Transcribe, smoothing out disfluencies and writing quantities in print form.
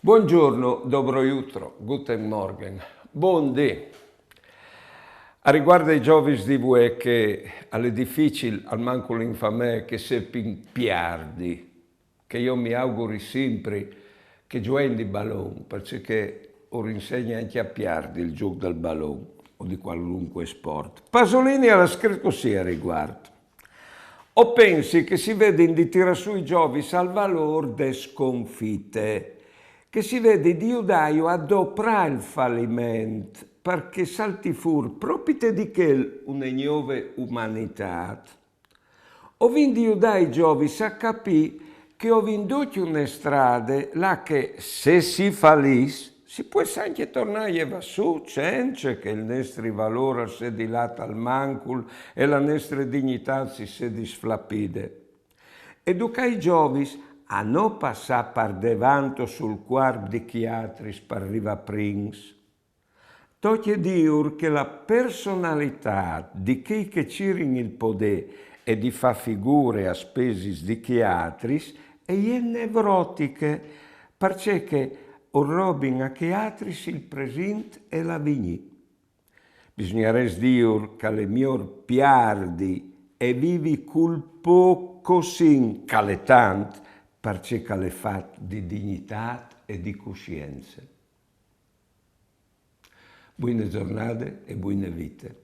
Buongiorno, dobro jutro, guten Morgen, buondì. A riguardo ai giovis di voi che alle difficili, al manco l'infame che seppin piardi, che io mi auguri sempre che gioino di ballon, perché ora insegna anche a piardi il gioco del ballon o di qualunque sport. Pasolini ha scritto così a riguardo. O pensi che si vede in di tira sui giovis al valor de sconfitte, che si vede di Udaio adoprare il fallimento, perché salti fur propite di che un'ignove umanità. O vindi Udai giovis a capì che ho vinduti una strada là che se si fallis si può anche tornare va su, senza che il nostro valore si dilata al mancul e la nostra dignità si disflappide. Educai giovis a non passare per davanti sul quarto di chiatris per riva prins. Tocchi dir che la personalità di chi che cirin il poder e di fa figure a spesis di chiatris è nevrotiche, perché o robin a chiatris il present e la vigni. Bisognerebbe dire che le miglior piardi e vivi col poco sin calettant, perché le fat di dignità e di coscienza. Buone giornate e buone vite.